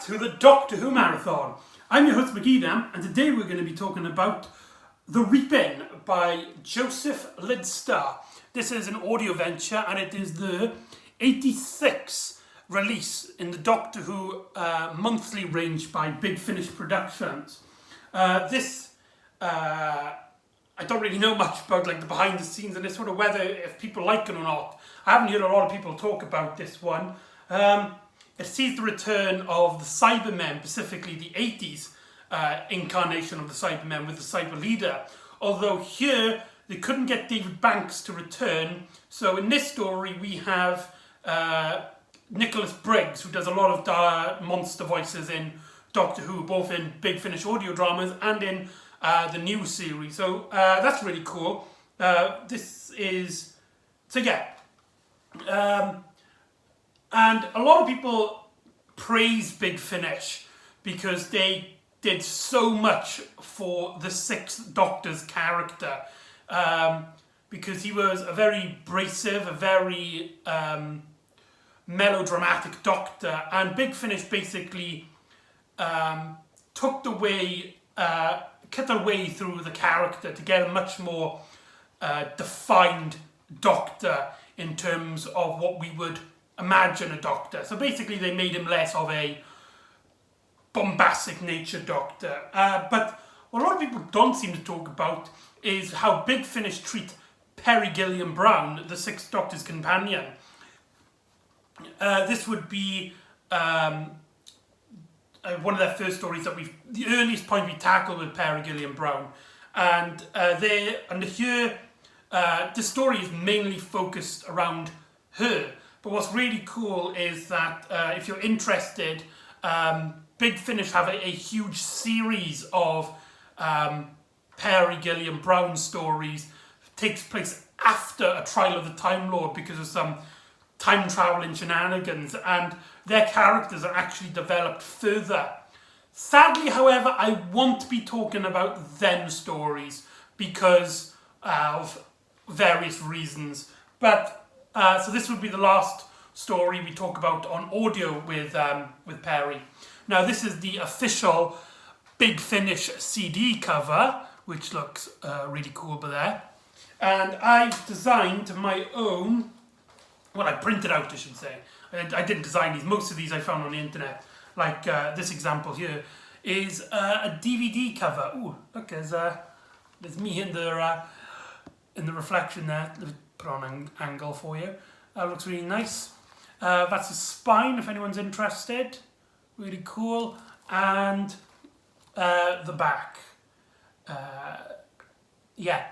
to the Doctor Who Marathon. I'm your host McEdam, and today we're going to be talking about The Reaping by Joseph Lidster. This is an audio venture, and it is the 86th release in the Doctor Who monthly range by Big Finish Productions. I don't really know much about the behind the scenes and this sort of whether if people like it or not. I haven't heard a lot of people talk about this one. It sees the return of the Cybermen, specifically the 80s incarnation of the Cybermen with the Cyber Leader. Although here they couldn't get David Banks to return, so in this story we have Nicholas Briggs, who does a lot of monster voices in Doctor Who, both in Big Finish audio dramas and in the new series. So that's really cool. And a lot of people praise Big Finish because they did so much for the Sixth Doctor's character. Because he was a very abrasive, a very melodramatic Doctor, and Big Finish basically cut their way through the character to get a much more defined Doctor in terms of what we would imagine a Doctor. So basically they made him less of a bombastic nature Doctor. But what a lot of people don't seem to talk about is how Big Finish treat Perry Gilliam Brown, the Sixth Doctor's companion. This would be one of their first stories the earliest point we tackle with Perry Gilliam Brown. And here, this story is mainly focused around her. But what's really cool is that if you're interested, Big Finish have a huge series of Perry Gilliam Brown stories. It takes place after a trial of the Time Lord because of some time traveling shenanigans, and their characters are actually developed further. Sadly, however, I won't be talking about them stories because of various reasons. But so this would be the last story we talk about on audio with Perry. Now this is the official Big Finish CD cover, which looks really cool over there. And I've designed my own, well, I printed out, I should say. I didn't design these. Most of these I found on the internet. Like this example here is a DVD cover. Ooh, look, there's me in the reflection there. Let me put on an angle for you. That looks really nice. That's the spine, if anyone's interested. Really cool. And the back. Yeah.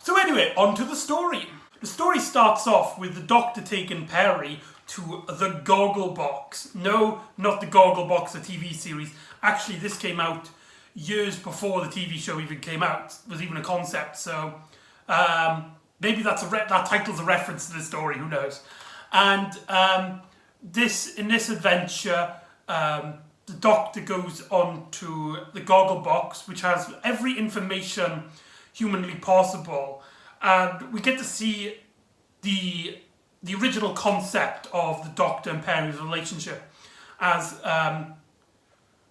So anyway, on to the story. The story starts off with the Doctor taking Perry to the Goggle Box. No, not the Goggle Box, the TV series. Actually, this came out years before the TV show even came out. It was even a concept, so maybe that title's a reference to the story, who knows. And in this adventure, the Doctor goes on to the Goggle Box, which has every information humanly possible, and we get to see the original concept of the Doctor and Perry's relationship as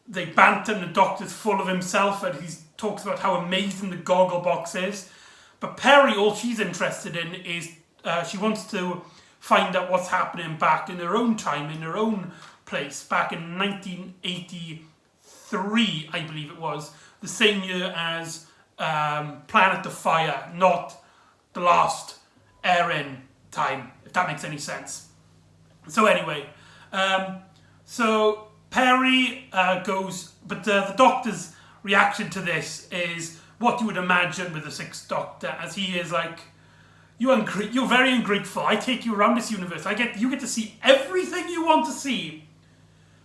they banter, and the Doctor's full of himself and he talks about how amazing the Goggle Box is. But Perry, all she's interested in is she wants to find out what's happening back in their own time, in their own place, back in 1983, I believe it was, the same year as Planet of Fire, not the last airing time, if that makes any sense. So anyway, so Perry goes, but the Doctor's reaction to this is what you would imagine with the Sixth Doctor, as he is like, you're very ungrateful. I take you around this universe. You get to see everything you want to see,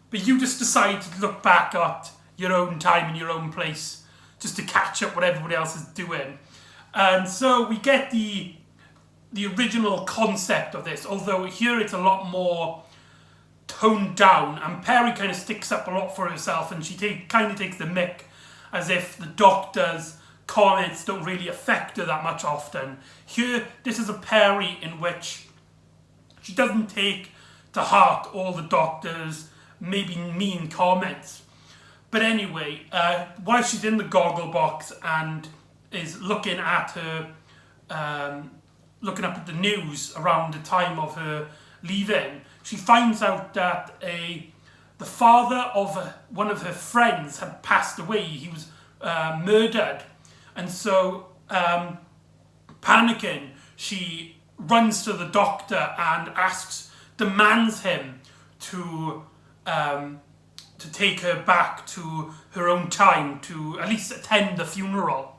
but you just decide to look back at your own time in your own place, just to catch up what everybody else is doing. And so we get the original concept of this, although here it's a lot more toned down, and Perry kind of sticks up a lot for herself, and she kind of takes the mick, as if the Doctor's comments don't really affect her that much often. Here, this is a Perry in which she doesn't take to heart all the doctor's maybe mean comments. But anyway, while she's in the goggle box and is looking at her, looking up at the news around the time of her leaving, she finds out that the father of one of her friends had passed away. He was murdered. And so, panicking, she runs to the doctor and demands him to take her back to her own time, to at least attend the funeral.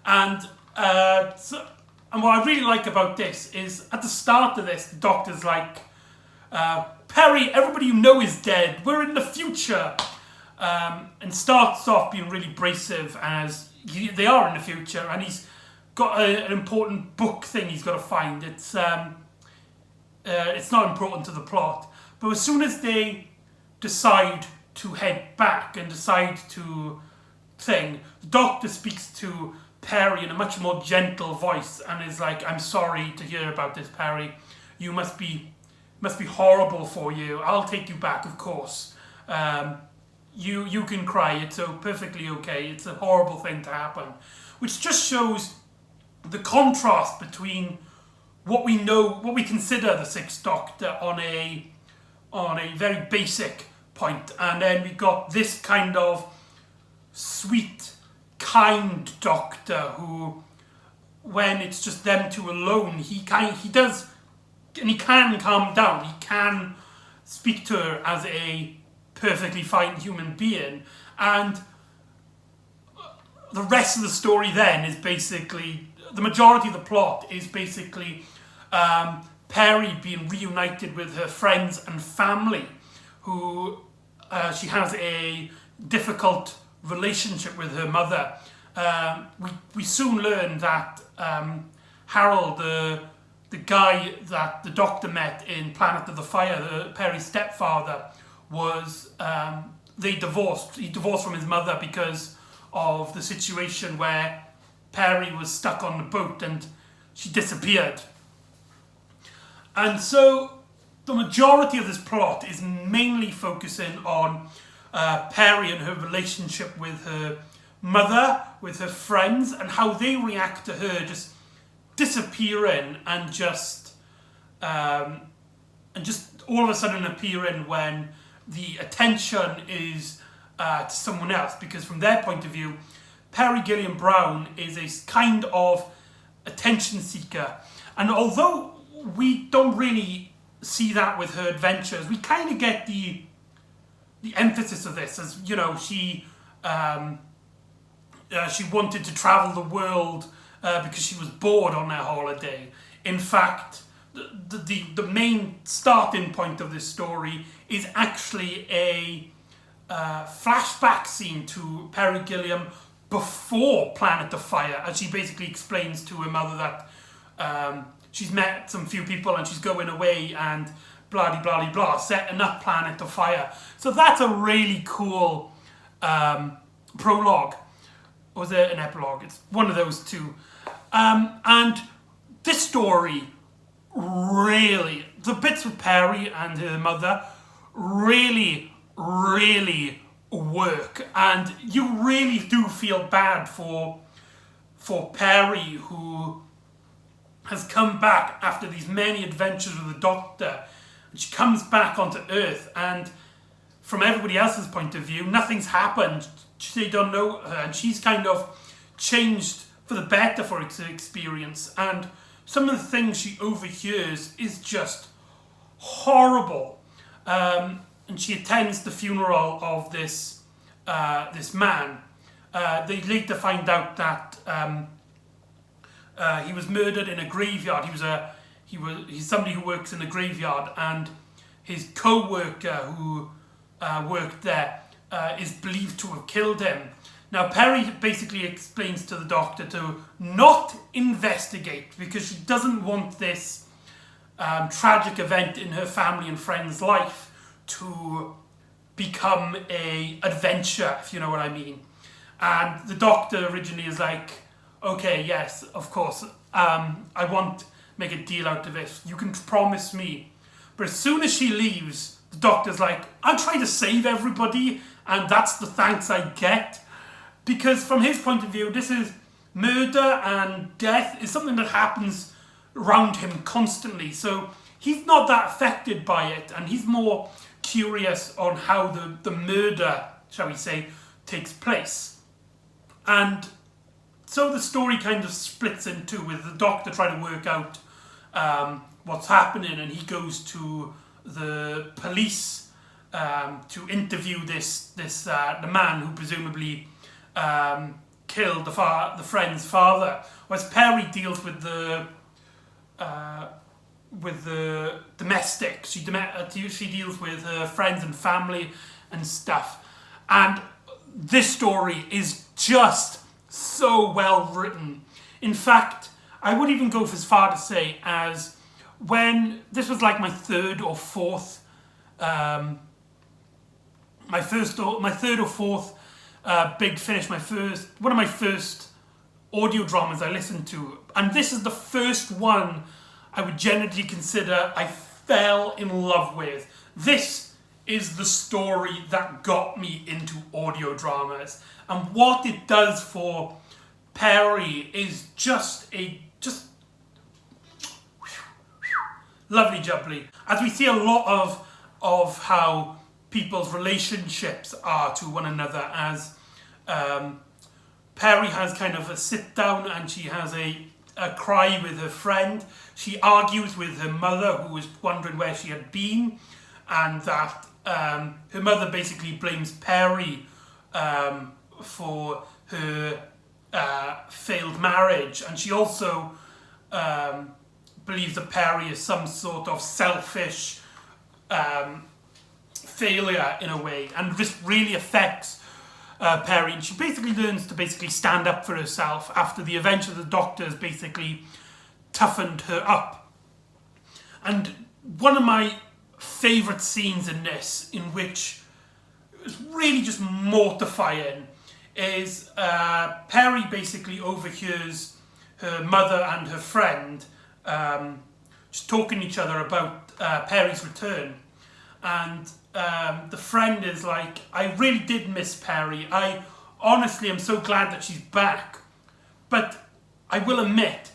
And what I really like about this is, at the start of this, the doctor's like, Perry, everybody you know is dead, we're in the future. And starts off being really abrasive, as they are in the future, and he's got an important book thing he's got to find. It's not important to the plot, but as soon as they decide to head back and decide to the doctor speaks to Perry in a much more gentle voice and is like, I'm sorry to hear about this, Perry. You must be horrible for you. I'll take you back, of course. You can cry. It's so perfectly okay. It's a horrible thing to happen. Which just shows the contrast between what we know, what we consider the Sixth Doctor on a very basic point, and then we got this kind of sweet, kind Doctor who, when it's just them two alone, he can calm down. He can speak to her as a perfectly fine human being, and the rest of the story then is basically, the majority of the plot is basically Perry being reunited with her friends and family, who she has a difficult relationship with her mother. We soon learn that Harold, the guy that the Doctor met in Planet of the Fire, Perry's stepfather, was they divorced. He divorced from his mother because of the situation where Perry was stuck on the boat and she disappeared. And so the majority of this plot is mainly focusing on Perry and her relationship with her mother, with her friends, and how they react to her just disappearing and just all of a sudden appearing when the attention is to someone else. Because from their point of view, Perry Gilliam Brown is a kind of attention seeker, and although we don't really see that with her adventures, we kind of get the emphasis of this as, you know, she wanted to travel the world because she was bored on her holiday. In fact, the main starting point of this story is actually a flashback scene to Perry Gilliam before Planet of Fire, as she basically explains to her mother that she's met some few people and she's going away and blah blah blah, setting up Planet of Fire. So that's a really cool prologue. Or was it an epilogue? It's one of those two. And this story really, the bits with Perry and her mother really, really work. And you really do feel bad for Perry, who has come back after these many adventures with the Doctor. And she comes back onto Earth, and from everybody else's point of view, nothing's happened. They don't know her, and she's kind of changed for the better for her experience. And some of the things she overhears is just horrible. And she attends the funeral of this man. They later find out that he was murdered in a graveyard. He's somebody who works in a graveyard, and his co-worker who worked there is believed to have killed him. Now, Perry basically explains to the Doctor to not investigate because she doesn't want this tragic event in her family and friend's life to become a adventure, if you know what I mean. And the Doctor originally is like, okay, yes, of course, I won't make a deal out of it. You can promise me, But as soon as she leaves, the doctor's like, I'm trying to save everybody, and that's the thanks I get. Because from his point of view, this is murder and death is something that happens around him constantly. So he's not that affected by it, and he's more curious on how the murder, shall we say, takes place. And so the story kind of splits in two, with the doctor trying to work out what's happening, and he goes to the police to interview the man who presumably killed the friend's father. Whereas Perry deals with the domestic. She deals with her friends and family and stuff. And this story is just so well written. In fact, I would even go as far to say as when this was like my third or fourth Big Finish, one of my first audio dramas I listened to, and this is the first one I would generally consider I fell in love with. This is the story that got me into audio dramas, and what it does for Perry is just lovely jubbly. As we see a lot of how people's relationships are to one another, as Perry has kind of a sit down and she has a cry with her friend. She argues with her mother, who was wondering where she had been, and that her mother basically blames Perry for her failed marriage, and she also believes that Perry is some sort of selfish failure in a way, and this really affects Perry, and she basically learns to stand up for herself after the adventure of the doctors basically toughened her up. And one of my favourite scenes in this, in which is really just mortifying, is Perry basically overhears her mother and her friend just talking to each other about Perry's return. And the friend is like, I really did miss Perry. I honestly am so glad that she's back. But I will admit,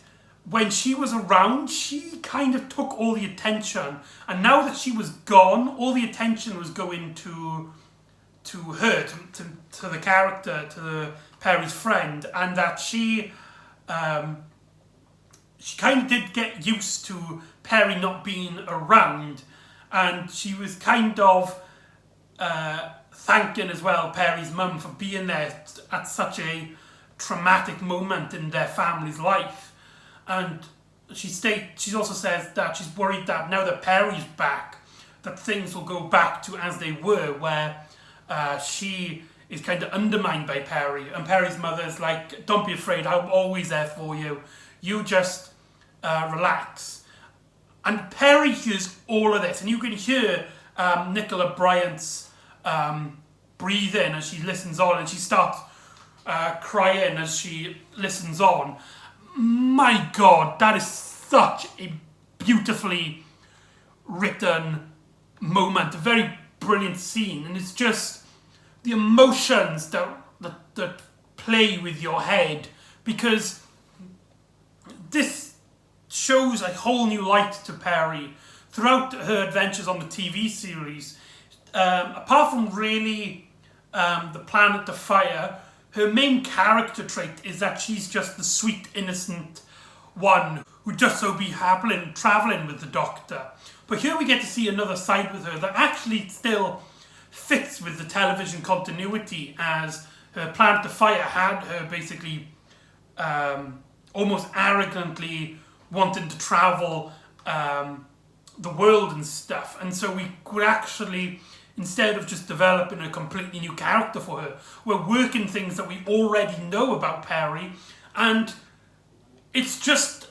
when she was around, she kind of took all the attention. And now that she was gone, all the attention was going to her, to the character, to Perry's friend. And that she kind of did get used to Perry not being around. And she was kind of thanking as well Perry's mum for being there at such a traumatic moment in their family's life. And she also says that she's worried that now that Perry's back, that things will go back to as they were, where she is kind of undermined by Perry. And Perry's mother's like, don't be afraid, I'm always there for you. You just relax. And Perry hears all of this, and you can hear Nicola Bryant's breathing as she listens on, and she starts crying as she listens on. My God, that is such a beautifully written moment, a very brilliant scene, and it's just the emotions that play with your head, because this shows a whole new light to Perry throughout her adventures on the TV series. Apart from really the Planet of Fire, her main character trait is that she's just the sweet, innocent one who just so be travelling with the Doctor. But here we get to see another side with her that actually still fits with the television continuity, as her Planet of Fire had her basically almost arrogantly wanting to travel the world and stuff. And so we could actually, instead of just developing a completely new character for her, we're working things that we already know about Perry, and it's just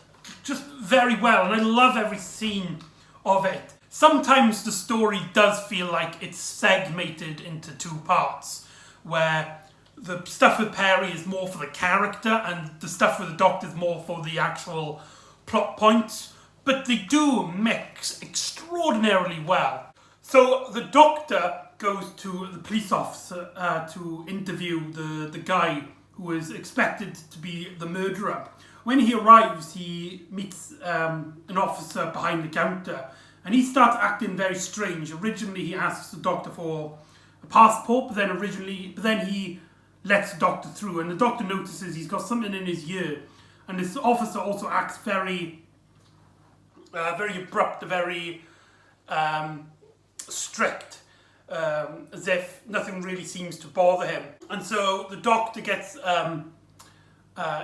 very well, and I love every scene of it. Sometimes the story does feel like it's segmented into two parts, where the stuff with Perry is more for the character and the stuff with the Doctor is more for the actual plot points. but they do mix extraordinarily well. So the doctor goes to the police officer to interview the guy who is expected to be the murderer. When he arrives, he meets an officer behind the counter, and he starts acting very strange. Originally, he asks the doctor for a passport, but then he lets the doctor through, and the doctor notices he's got something in his ear, and this officer also acts very abrupt, very strict, as if nothing really seems to bother him. And so the doctor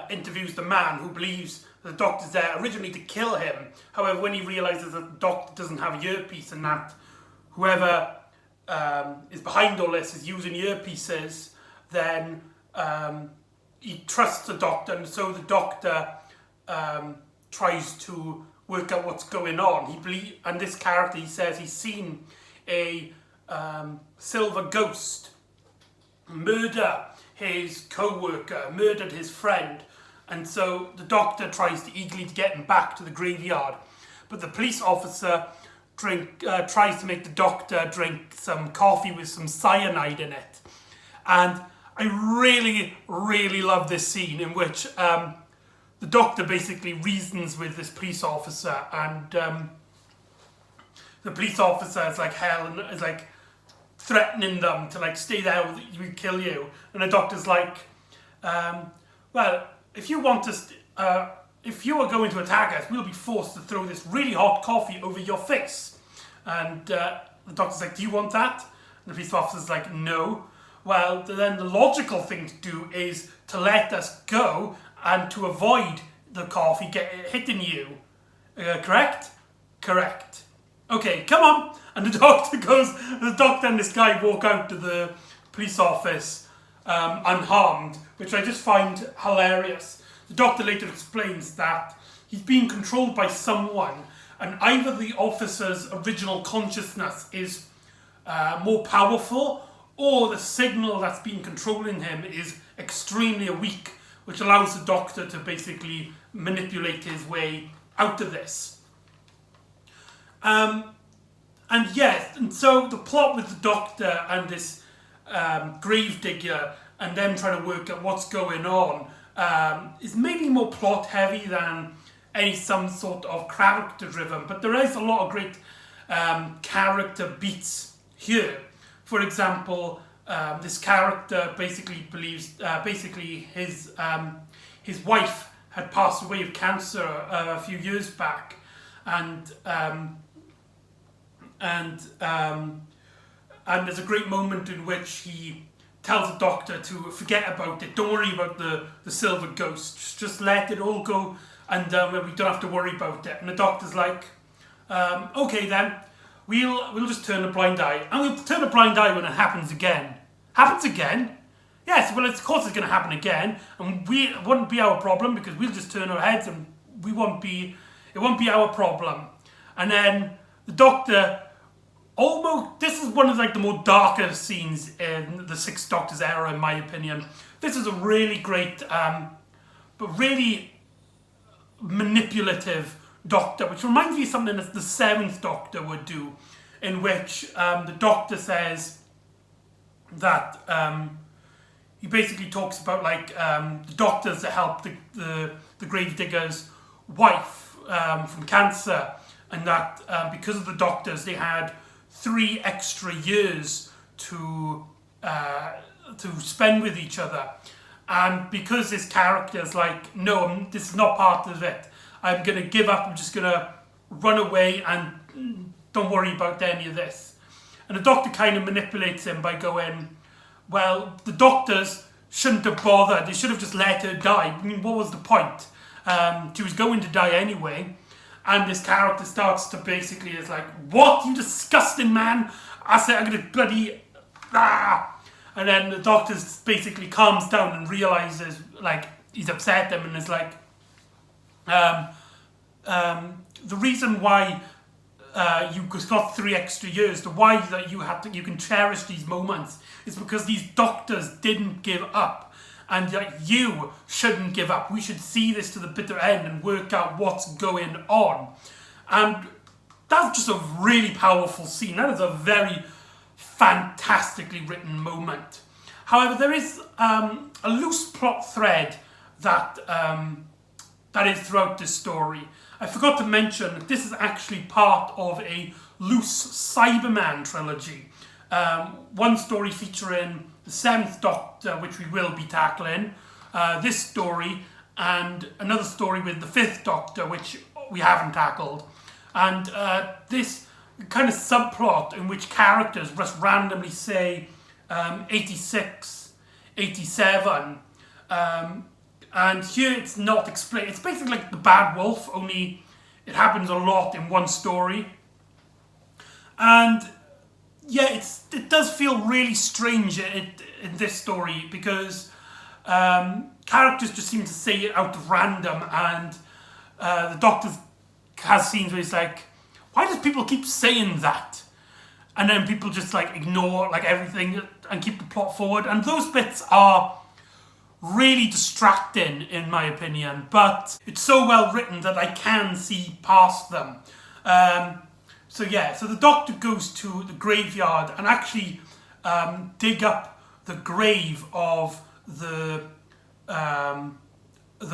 interviews the man who believes the doctor's there originally to kill him. However, when he realises that the doctor doesn't have a earpiece and that whoever is behind all this is using earpieces, then he trusts the doctor, and so the doctor tries to work out what's going on. And this character, he says he's seen a silver ghost murder his co-worker, murdered his friend, and so the doctor tries to eagerly get him back to the graveyard, but the police officer tries to make the doctor drink some coffee with some cyanide in it. And I really, really love this scene in which the doctor basically reasons with this police officer, and the police officer is like hell and is like threatening them to like stay there, we kill you. And the doctor's like, well, if you want to, if you are going to attack us, we'll be forced to throw this really hot coffee over your face. And the doctor's like, do you want that? And the police officer's like, no. Well, then the logical thing to do is to let us go and to avoid the coffee hitting you. Correct? Correct. Okay, come on. And the doctor and this guy walk out to the police office unharmed, which I just find hilarious. The doctor later explains that he's being controlled by someone, and either the officer's original consciousness is more powerful, or the signal that's been controlling him is extremely weak, which allows the doctor to basically manipulate his way out of this. And yes, and so the plot with the doctor and this gravedigger and them trying to work out what's going on is maybe more plot heavy than some sort of character driven, but there is a lot of great character beats here. For example, this character basically believes his wife had passed away of cancer a few years back, and there's a great moment in which he tells the doctor to forget about it. Don't worry about the silver ghost. Just let it all go, and we don't have to worry about it. And the doctor's like, okay then, we'll just turn a blind eye, and we'll turn a blind eye when it happens again. Happens again? Yes. Well, of course it's going to happen again, and it wouldn't be our problem because we'll just turn our heads, and it won't be our problem. And then the doctor. This is one of like the more darker scenes in the Sixth Doctor's era, in my opinion. This is a really great, but really manipulative Doctor, which reminds me of something that the Seventh Doctor would do, in which the Doctor says that he basically talks about like the doctors that helped the gravedigger's wife from cancer, and that because of the doctors they had 3 extra years to spend with each other, and because this character is like, no, this is not part of it, I'm gonna give up, I'm just gonna run away and don't worry about any of this. And the doctor kind of manipulates him by going, well, the doctors shouldn't have bothered, they should have just let her die. I mean, what was the point? She was going to die anyway. And this character starts to basically is like, what, you disgusting man? I said, I'm gonna bloody, ah! And then the doctor basically calms down and realizes, like, he's upset them and is like, the reason why you got 3 extra years, the why that you can cherish these moments is because these doctors didn't give up. And you shouldn't give up. We should see this to the bitter end and work out what's going on. And that's just a really powerful scene. That is a very fantastically written moment. However, there is a loose plot thread that that is throughout this story. I forgot to mention that this is actually part of a loose Cyberman trilogy. One story featuring the 7th Doctor, which we will be tackling, this story, and another story with the 5th Doctor, which we haven't tackled. And this kind of subplot in which characters just randomly say 86, 87, and here it's not explained. It's basically like the Bad Wolf, only it happens a lot in one story. And yeah, it does feel really strange in this story, because characters just seem to say it out of random, and the Doctor has scenes where he's like, why does people keep saying that? And then people just like ignore like everything and keep the plot forward. And those bits are really distracting in my opinion, but it's so well written that I can see past them. So the Doctor goes to the graveyard and actually dig up the grave of the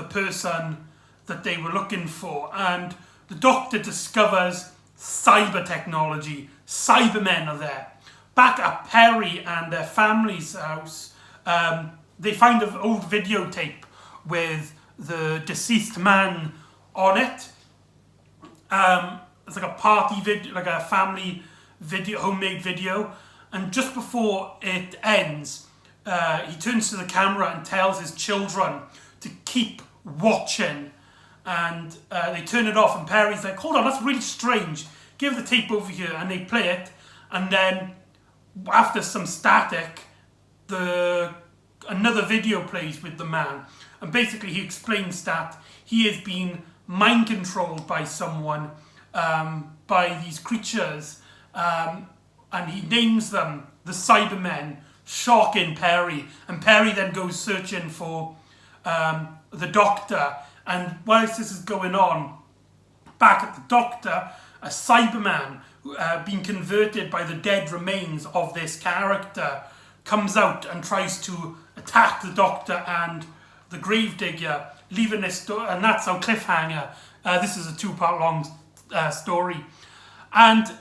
person that they were looking for, and the Doctor discovers cyber technology. Cybermen are there. Back at Perry and their family's house, they find an old videotape with the deceased man on it. It's like a party video, like a family video, homemade video. And just before it ends, he turns to the camera and tells his children to keep watching. And they turn it off, and Perry's like, hold on, that's really strange. Give the tape over here, and they play it. And then, after some static, another video plays with the man. And basically he explains that he has been mind controlled by someone, by these creatures, and he names them the Cybermen, shocking Perry. And Perry then goes searching for the Doctor. And whilst this is going on, back at the Doctor, a Cyberman being converted by the dead remains of this character comes out and tries to attack the Doctor and the Gravedigger, leaving this and that's our cliffhanger. This is a 2-part long story, and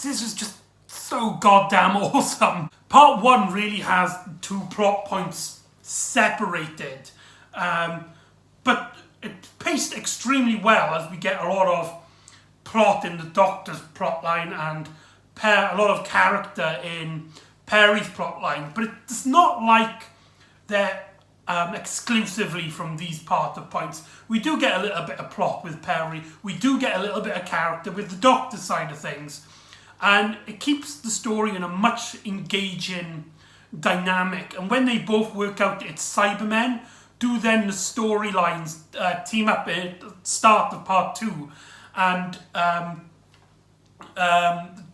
this is just so goddamn awesome. Part 1 really has 2 plot points separated, but it's paced extremely well as we get a lot of plot in the Doctor's plotline and a lot of character in Perry's plotline, but it's not like they're exclusively from these part of points. We do get a little bit of plot with Perry, we do get a little bit of character with the Doctor side of things, and it keeps the story in a much engaging dynamic. And when they both work out it's Cybermen, then the storylines team up at the start of part 2, and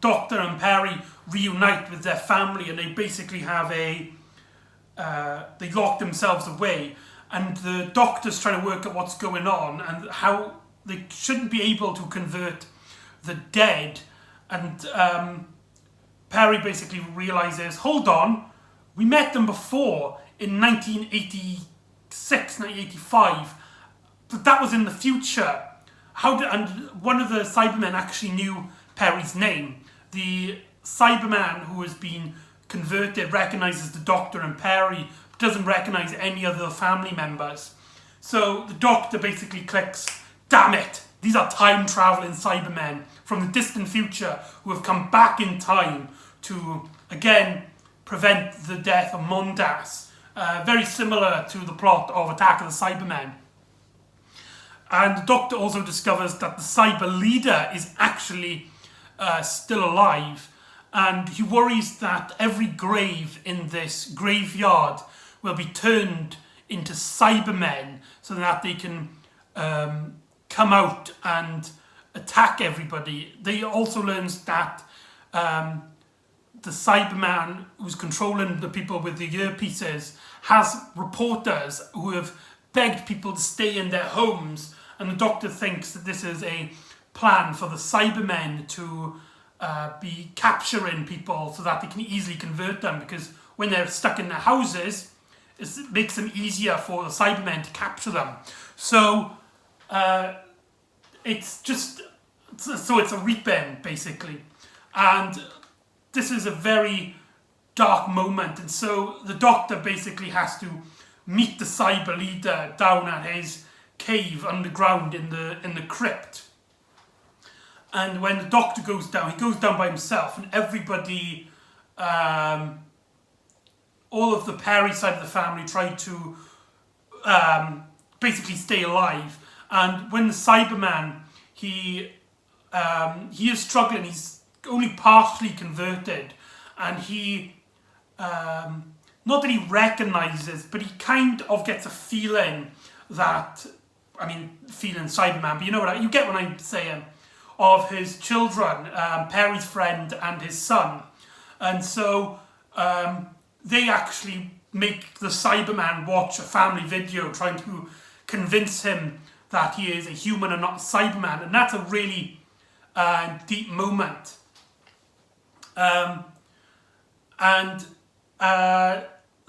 Doctor and Perry reunite with their family, and they basically have they lock themselves away, and the Doctor's trying to work out what's going on and how they shouldn't be able to convert the dead. And Perry basically realizes, hold on, we met them before in 1986, 1985, but that was in the future. And one of the Cybermen actually knew Perry's name. The Cyberman who has been converted recognizes the Doctor and Perry, but doesn't recognize any other family members. So the Doctor basically clicks, damn it, these are time-traveling Cybermen from the distant future who have come back in time to, again, prevent the death of Mondas. Very similar to the plot of Attack of the Cybermen. And the Doctor also discovers that the Cyber leader is actually still alive, and he worries that every grave in this graveyard will be turned into Cybermen so that they can come out and attack everybody. They also learns that the Cyberman who's controlling the people with the earpieces has reporters who have begged people to stay in their homes and the Doctor thinks that this is a plan for the Cybermen to be capturing people so that they can easily convert them, because when they're stuck in their houses, it makes them easier for the Cybermen to capture them. So it's a reaping, basically. And this is a very dark moment, and so the Doctor basically has to meet the Cyber leader down at his cave underground in the crypt. And when the Doctor goes down, he goes down by himself, and everybody, all of the Perry side of the family try to basically stay alive. And when the Cyberman, he is struggling, he's only partially converted, and he, not that he recognises, but he kind of gets a feeling that, feeling Cyberman, but you know what, you get what I'm saying, of his children, Perry's friend and his son. And so they actually make the Cyberman watch a family video trying to convince him that he is a human and not a Cyberman, and that's a really deep moment. The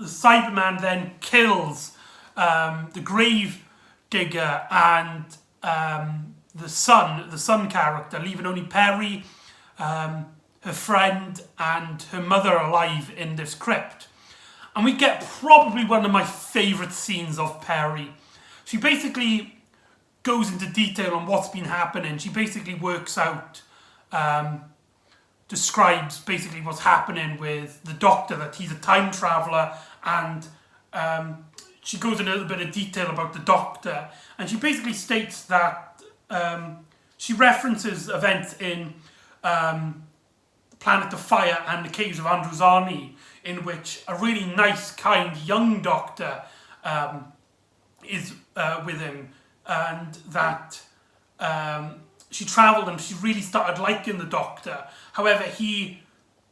Cyberman then kills the grave digger and the son character, leaving only Perry, her friend, and her mother alive in this crypt. And we get probably one of my favourite scenes of Perry. She basically goes into detail on what's been happening. She basically works out, describes basically what's happening with the Doctor, that he's a time traveller, and she goes into a little bit of detail about the Doctor, and she basically states that she references events in Planet of Fire and the Caves of Androzani, in which a really nice, kind, young Doctor is with him, and that she travelled and she really started liking the Doctor. However, he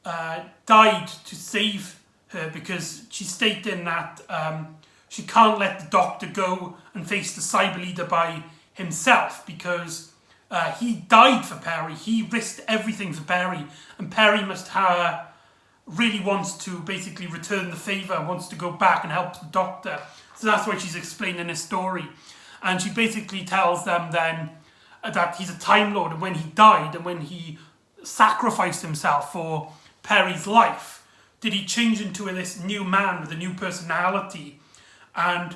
died to save her, because she's stating that she can't let the Doctor go and face the Cyber Leader by himself, because he died for Perry. He risked everything for Perry, and Perry really wants to basically return the favour, wants to go back and help the Doctor. So that's why she's explaining his story. And she basically tells them then that he's a Time Lord, and when he died and when he sacrificed himself for Perry's life, did he change into this new man with a new personality. And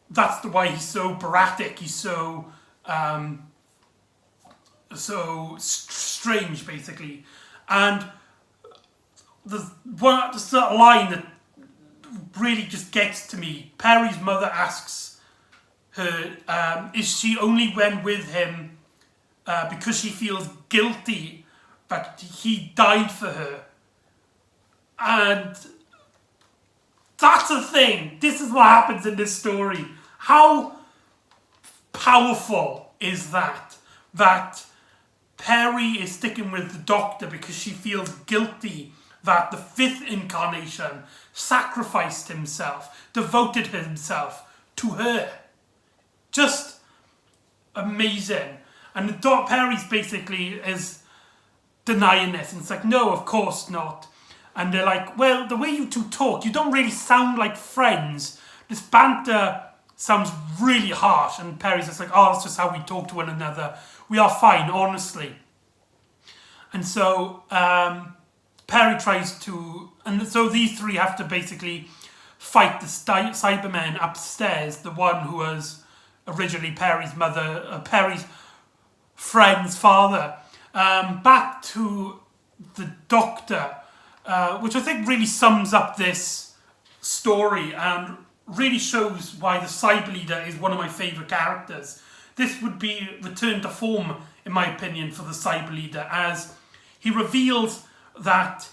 that's why he's so bratic, he's so strange, basically. And the line that really just gets to me, Perry's mother asks her, is she only went with him because she feels guilty that he died for her? And that's the thing. This is what happens in this story. How powerful is that? That Perry is sticking with the Doctor because she feels guilty that the fifth incarnation sacrificed himself, devoted himself to her. Just amazing. And Perry's basically is denying this, and it's like, no, of course not. And they're like, well, the way you two talk, you don't really sound like friends. This banter sounds really harsh. And Perry's just like, oh, that's just how we talk to one another. We are fine, honestly. And so Perry tries to, and so these three have to basically fight the Cybermen upstairs, the one who was originally Perry's mother, Perry's friend's father. Back to the Doctor, which I think really sums up this story and really shows why the Cyber Leader is one of my favourite characters. This would be return to form, in my opinion, for the Cyber Leader, as he reveals that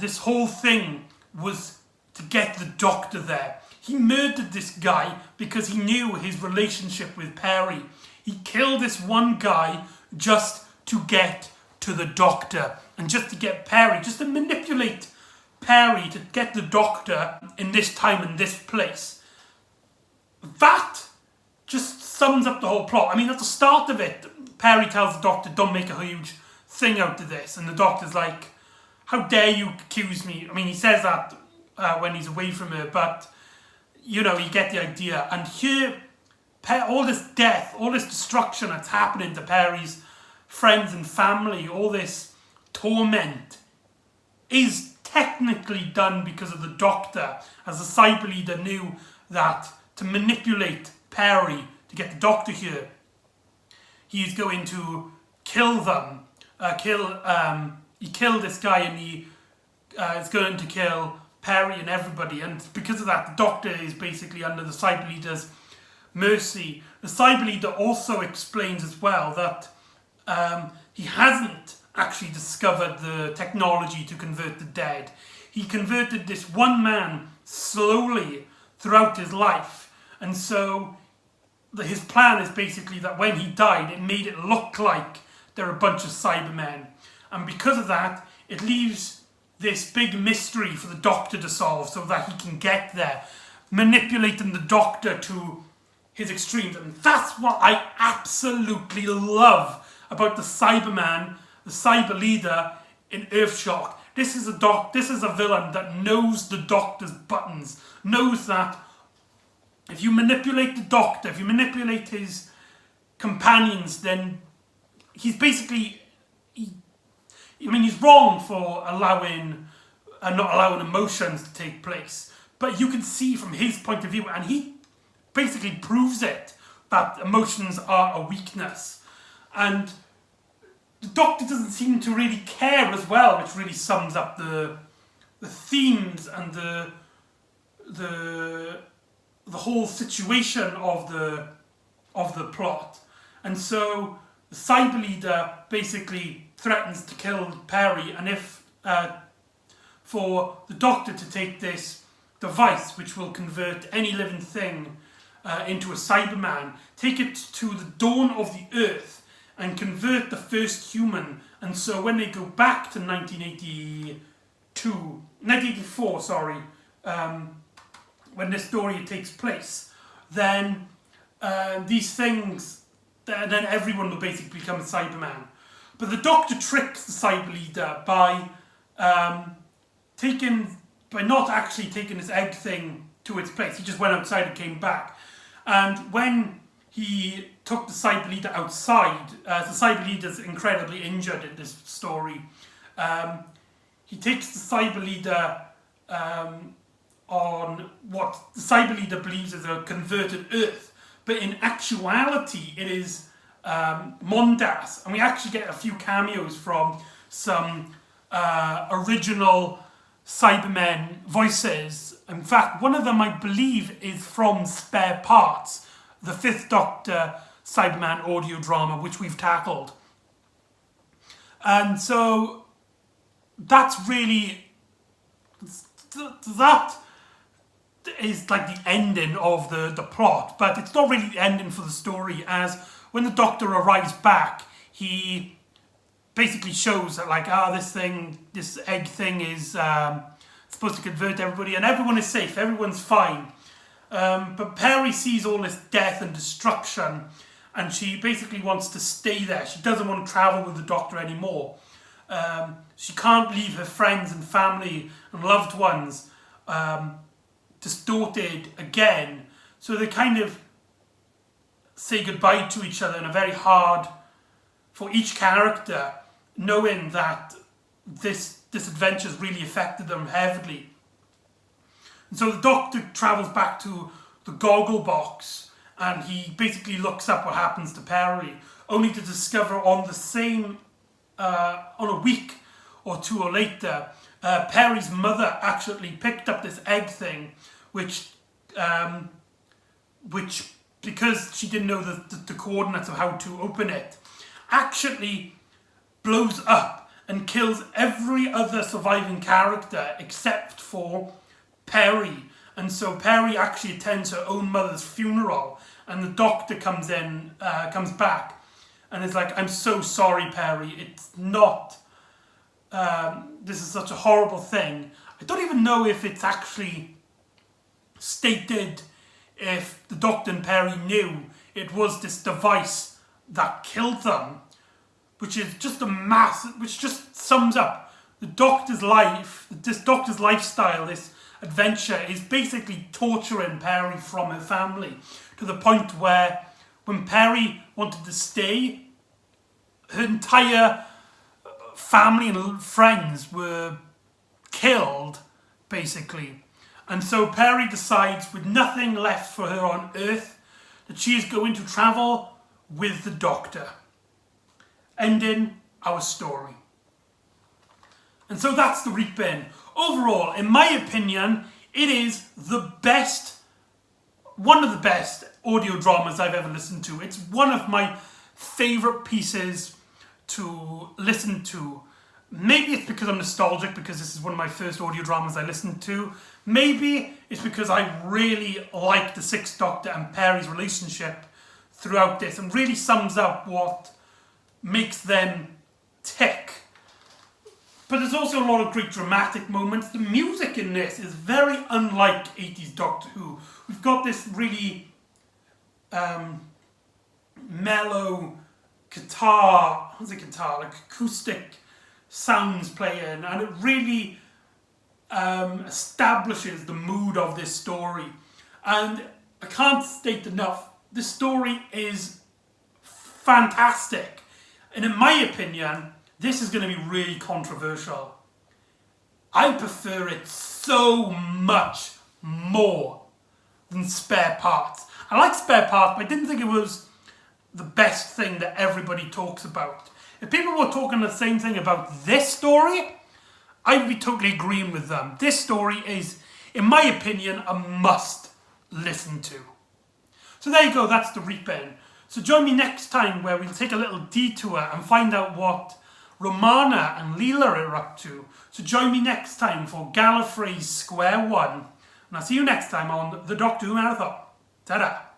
this whole thing was to get the Doctor there. He murdered this guy because he knew his relationship with Perry. He killed this one guy just to get to the Doctor, and just to get Perry, just to manipulate Perry to get the Doctor in this time and this place. That just sums up the whole plot. I mean, at the start of it, Perry tells the Doctor, don't make a huge thing out of this. And the Doctor's like, how dare you accuse me? I mean, he says that when he's away from her, but, you know, you get the idea. And here, all this death, all this destruction that's happening to Perry's friends and family, all this torment, is technically done because of the Doctor, as the Cyber Leader knew that to manipulate Perry to get the Doctor here, he's going to kill them. He killed this guy, and he is going to kill Perry and everybody. And because of that, the Doctor is basically under the Cyber Leader's mercy. The Cyber Leader also explains as well that he hasn't actually discovered the technology to convert the dead. He converted this one man slowly throughout his life, and so his plan is basically that when he died, it made it look like they're a bunch of Cybermen, and because of that, it leaves this big mystery for the Doctor to solve so that he can get there, manipulating the Doctor to his extremes. And that's what I absolutely love about the Cyberman, the Cyber Leader in Earthshock. This is a villain that knows the Doctor's buttons, knows that if you manipulate the Doctor, if you manipulate his companions, then he's basically, he's wrong for not allowing emotions to take place. But you can see from his point of view, and he basically proves it, that emotions are a weakness. And the Doctor doesn't seem to really care as well, which really sums up the themes and the whole situation of the plot. And so the Cyber Leader basically threatens to kill Perry, and if for the Doctor to take this device which will convert any living thing into a Cyberman, take it to the dawn of the Earth and convert the first human. And so when they go back to 1984, when this story takes place, then these things, then everyone will basically become a Cyberman. But the Doctor tricks the Cyber Leader by not actually taking this egg thing to its place. He just went outside and came back. And when he took the Cyber Leader outside, the Cyber Leader's incredibly injured in this story. He takes the Cyber Leader on what the Cyber Leader believes is a converted Earth, but in actuality it is Mondas, and we actually get a few cameos from some original Cybermen voices. In fact, one of them, I believe, is from Spare Parts, the 5th Doctor Cyberman audio drama, which we've tackled. And so that's really, that is like the ending of the plot, but it's not really the ending for the story, as when the Doctor arrives back, he basically shows that this egg thing is supposed to convert everybody, and everyone is safe, everyone's fine. But Perry sees all this death and destruction, and she basically wants to stay there. She doesn't want to travel with the Doctor anymore. She can't leave her friends and family and loved ones distorted again. So they kind of say goodbye to each other in a very hard, for each character, knowing that this adventure's really affected them heavily. And so the Doctor travels back to the goggle box, and he basically looks up what happens to Perry, only to discover on the same, on a week or two later, Perry's mother actually picked up this egg thing, which because she didn't know the coordinates of how to open it, actually blows up and kills every other surviving character except for Perry. And so Perry actually attends her own mother's funeral, and the Doctor comes back and is like, I'm so sorry, Perry, it's not, this is such a horrible thing. I don't even know if it's actually stated if the Doctor and Perry knew it was this device that killed them, which is just which just sums up the Doctor's life, this Doctor's lifestyle, this adventure is basically torturing Peri from her family, to the point where when Peri wanted to stay, her entire family and friends were killed, basically. And so Peri decides, with nothing left for her on Earth, that she is going to travel with the Doctor, ending our story. And so that's the Reaping. Overall, in my opinion, it is the best, one of the best audio dramas I've ever listened to. It's one of my favourite pieces to listen to. Maybe it's because I'm nostalgic, because this is one of my first audio dramas I listened to. Maybe it's because I really like the Sixth Doctor and Peri's relationship throughout this, and really sums up what makes them tick. But there's also a lot of great dramatic moments. The music in this is very unlike 80s Doctor Who. We've got this really mellow guitar, like acoustic sounds playing, and it really establishes the mood of this story. And I can't state enough, this story is fantastic. And in my opinion, this is going to be really controversial. I prefer it so much more than Spare Parts. I like Spare Parts, but I didn't think it was the best thing that everybody talks about. If people were talking the same thing about this story, I'd be totally agreeing with them. This story is, in my opinion, a must listen to. So there you go, that's the Reaping. So join me next time, where we'll take a little detour and find out what Romana and Leela are up to. So join me next time for Gallifrey's Square One. And I'll see you next time on the Doctor Who Marathon. Ta-da!